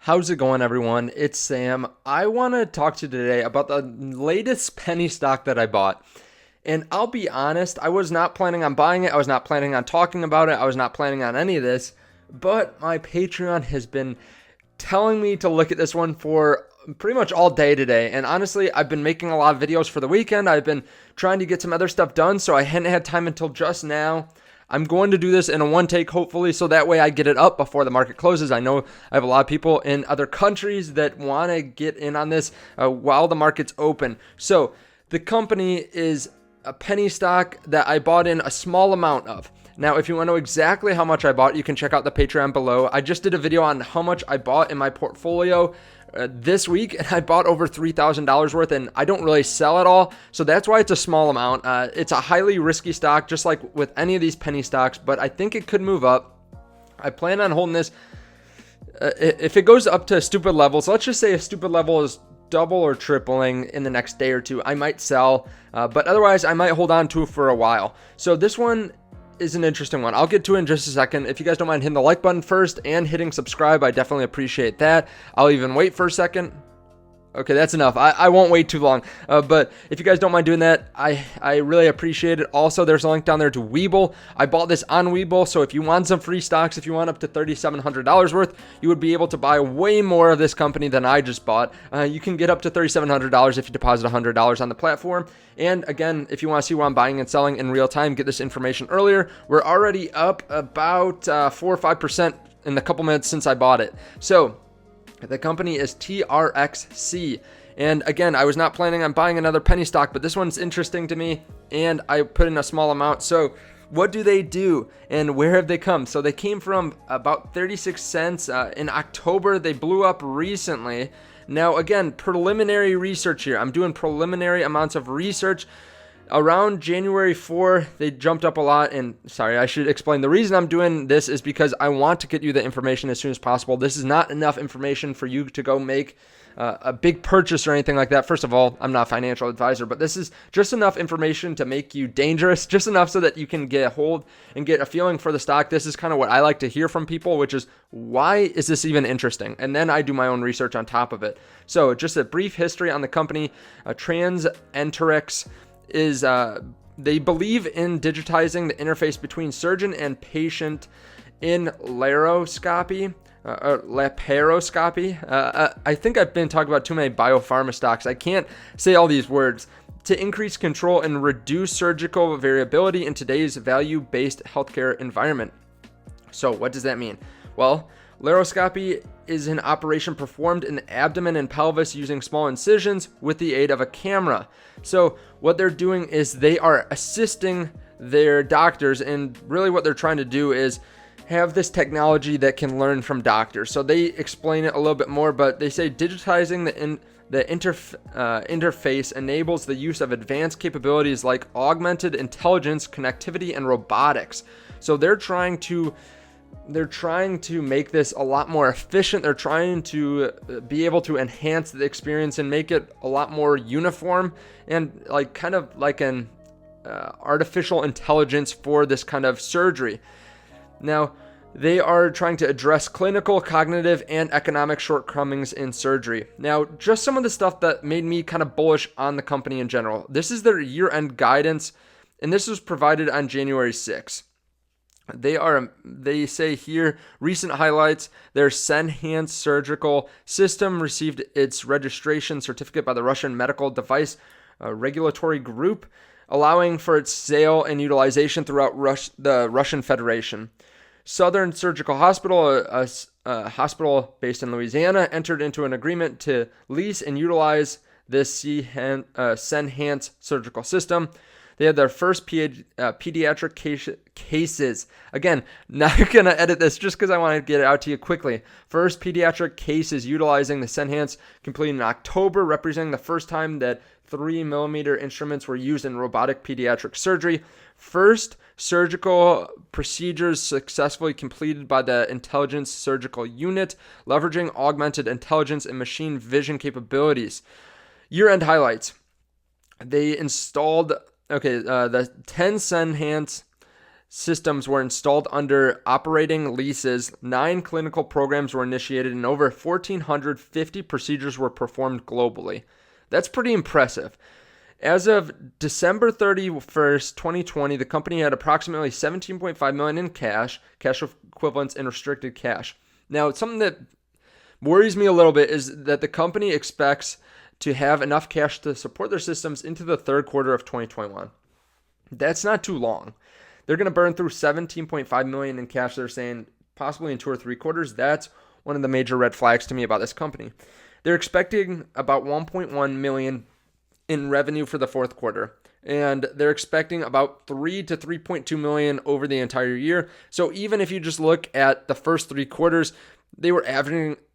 How's it going, everyone? It's Sam. I want to talk to you today about the latest penny stock that I bought. And I'll be honest, I was not planning on buying it. I was not planning on talking about it. I was not planning on any of this. But my Patreon has been telling me to look at this one for pretty much all day today. And honestly, I've been making a lot of videos for the weekend. I've been trying to get some other stuff done, so I hadn't had time until just now. I'm going to do this in a one take, hopefully, so that way I get it up before the market closes. I know I have a lot of people in other countries that want to get in on this while the market's open. So the company is a penny stock that I bought in a small amount of. Now, if you want to know exactly how much I bought, you can check out the Patreon below. I just did a video on how much I bought in my portfolio this week, and I bought over $3,000 worth, and I don't really sell at all, so that's why it's a small amount. It's a highly risky stock, just like with any of these penny stocks, but I think it could move up. I plan on holding this. If it goes up to stupid levels, let's just say a stupid level is double or tripling in the next day or two, I might sell, but otherwise I might hold on to it for a while. So this one is an interesting one. I'll get to it in just a second. If you guys don't mind hitting the like button first and hitting subscribe, I definitely appreciate that. I'll even wait for a second. Okay, that's enough. I won't wait too long. But if you guys don't mind doing that, I really appreciate it. Also, there's a link down there to WeBull. I bought this on WeBull, so if you want some free stocks, if you want up to $3,700 worth, you would be able to buy way more of this company than I just bought. You can get up to $3,700 if you deposit $100 on the platform. And again, if you want to see what I'm buying and selling in real time, get this information earlier. We're already up about 4 or 5% in the couple minutes since I bought it. So the company is TRXC. And again, I was not planning on buying another penny stock, but this one's interesting to me, and I put in a small amount. So what do they do, and where have they come? So they came from about 36 cents in October. They blew up recently. Now, again, preliminary research here. I'm doing preliminary amounts of research. Around January 4, they jumped up a lot, and sorry, I should explain. The reason I'm doing this is because I want to get you the information as soon as possible. This is not enough information for you to go make a big purchase or anything like that. First of all, I'm not a financial advisor, but this is just enough information to make you dangerous, just enough so that you can get a hold and get a feeling for the stock. This is kind of what I like to hear from people, which is, why is this even interesting? And then I do my own research on top of it. So just a brief history on the company. TransEnterix is they believe in digitizing the interface between surgeon and patient in laparoscopy. I think I've been talking about too many biopharma stocks. I can't say all these words. To increase control and reduce surgical variability in today's value-based healthcare environment. So what does that mean? Well, laparoscopy is an operation performed in the abdomen and pelvis using small incisions with the aid of a camera. So what they're doing is they are assisting their doctors, and really what they're trying to do is have this technology that can learn from doctors. So they explain it a little bit more, but they say digitizing the interface enables the use of advanced capabilities like augmented intelligence, connectivity, and robotics. So they're trying to make this a lot more efficient. They're trying to be able to enhance the experience and make it a lot more uniform and kind of like an artificial intelligence for this kind of surgery. Now, they are trying to address clinical, cognitive, and economic shortcomings in surgery. Now, just some of the stuff that made me kind of bullish on the company in general. This is their year-end guidance, and this was provided on January 6th. They say here, recent highlights, their Senhance surgical system received its registration certificate by the Russian Medical Device Regulatory Group, allowing for its sale and utilization throughout the Russian Federation. Southern Surgical Hospital, a hospital based in Louisiana, entered into an agreement to lease and utilize this Senhance surgical system. They had their first pediatric cases. Again, not going to edit this just because I want to get it out to you quickly. First pediatric cases utilizing the Senhance completed in October, representing the first time that 3mm instruments were used in robotic pediatric surgery. First surgical procedures successfully completed by the Intelligence Surgical Unit, leveraging augmented intelligence and machine vision capabilities. Year-end highlights. They installed the 10 Senhance systems were installed under operating leases, 9 clinical programs were initiated, and over 1,450 procedures were performed globally. That's pretty impressive. As of December 31st, 2020, the company had approximately $17.5 million in cash equivalents, and restricted cash. Now, something that worries me a little bit is that the company expects to have enough cash to support their systems into the third quarter of 2021. That's not too long. They're going to burn through $17.5 million in cash, they're saying, possibly in 2 or 3 quarters. That's one of the major red flags to me about this company. They're expecting about $1.1 million in revenue for the fourth quarter, and they're expecting about $3 to $3.2 million over the entire year. So even if you just look at the first 3 quarters, they were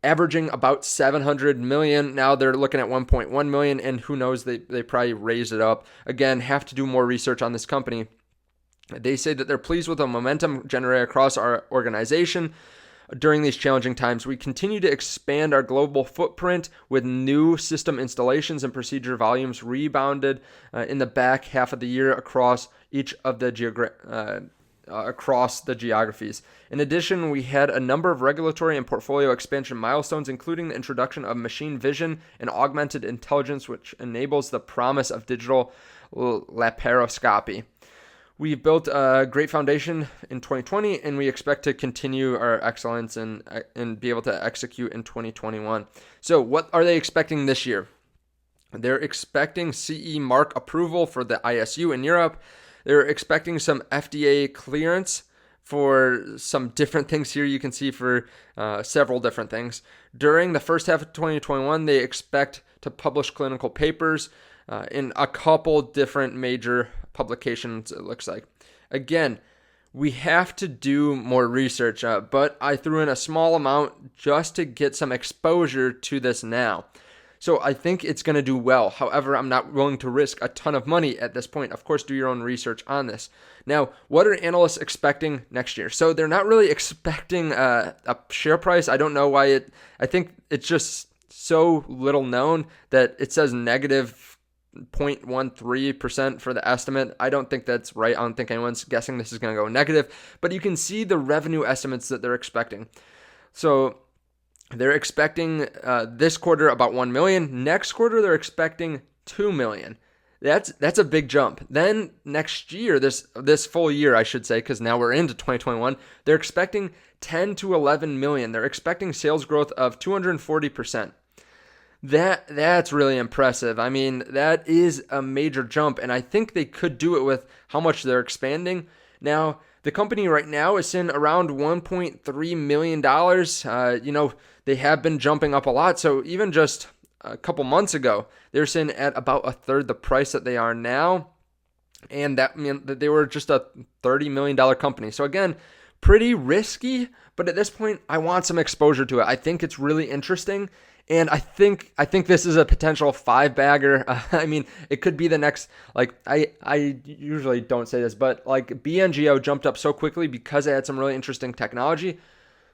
averaging about 700 million. Now they're looking at 1.1 million, and who knows, they probably raised it up. Again, have to do more research on this company. They say that they're pleased with the momentum generated across our organization during these challenging times. We continue to expand our global footprint with new system installations, and procedure volumes rebounded in the back half of the year across each of the across the geographies. In addition, we had a number of regulatory and portfolio expansion milestones, including the introduction of machine vision and augmented intelligence, which enables the promise of digital laparoscopy. We've built a great foundation in 2020, and we expect to continue our excellence and be able to execute in 2021. So what are they expecting this year? They're expecting CE mark approval for the ISU in Europe. They're expecting some FDA clearance for some different things here. You can see for several different things. During the first half of 2021, they expect to publish clinical papers in a couple different major publications, it looks like. Again, we have to do more research, but I threw in a small amount just to get some exposure to this now. So I think it's going to do well. However, I'm not willing to risk a ton of money at this point. Of course, do your own research on this. Now, what are analysts expecting next year? So they're not really expecting a share price. I don't know why I think it's just so little known that it says negative 0.13% for the estimate. I don't think that's right. I don't think anyone's guessing this is going to go negative, but you can see the revenue estimates that they're expecting. So they're expecting this quarter about 1 million. Next quarter, they're expecting 2 million. That's a big jump. Then next year, this full year, I should say, because now we're into 2021, they're expecting 10 to 11 million. They're expecting sales growth of 240%. That's really impressive. I mean, that is a major jump, and I think they could do it with how much they're expanding. Now, the company right now is in around $1.3 million. They have been jumping up a lot. So even just a couple months ago, they were sitting at about a third the price that they are now. And that meant that they were just a $30 million company. So again, pretty risky, but at this point, I want some exposure to it. I think it's really interesting. And I think this is a potential 5-bagger. I mean, it could be the next, I usually don't say this, but like BNGO jumped up so quickly because it had some really interesting technology.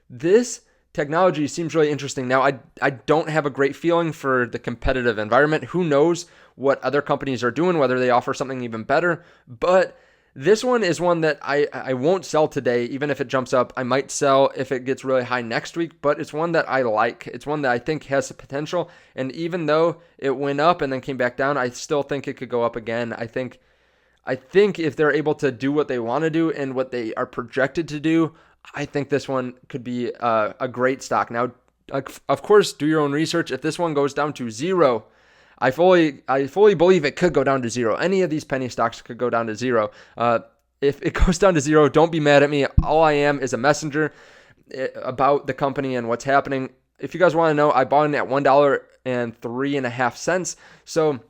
This technology seems really interesting. Now, I don't have a great feeling for the competitive environment. Who knows what other companies are doing, whether they offer something even better. But this one is one that I won't sell today, even if it jumps up. I might sell if it gets really high next week, but it's one that I like. It's one that I think has the potential. And even though it went up and then came back down, I still think it could go up again. I think if they're able to do what they want to do and what they are projected to do, I think this one could be a great stock. Now, of course, do your own research. If this one goes down to zero, I fully believe it could go down to zero. Any of these penny stocks could go down to zero. If it goes down to zero, don't be mad at me. All I am is a messenger about the company and what's happening. If you guys want to know, I bought in at $1.03.50. So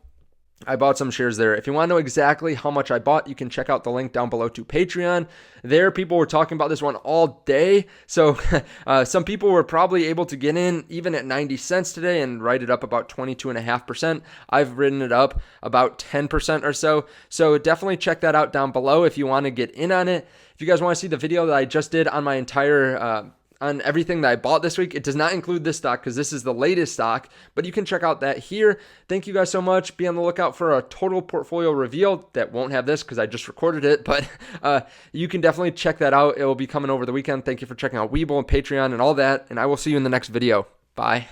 I bought some shares there. If you want to know exactly how much I bought, you can check out the link down below to Patreon. There, people were talking about this one all day. So some people were probably able to get in even at 90 cents today and write it up about 22.5%. I've written it up about 10% or so. So definitely check that out down below if you want to get in on it. If you guys want to see the video that I just did on my entire on everything that I bought this week. It does not include this stock because this is the latest stock, but you can check out that here. Thank you guys so much. Be on the lookout for a total portfolio reveal that won't have this because I just recorded it, but you can definitely check that out. It will be coming over the weekend. Thank you for checking out WeBull and Patreon and all that, and I will see you in the next video. Bye.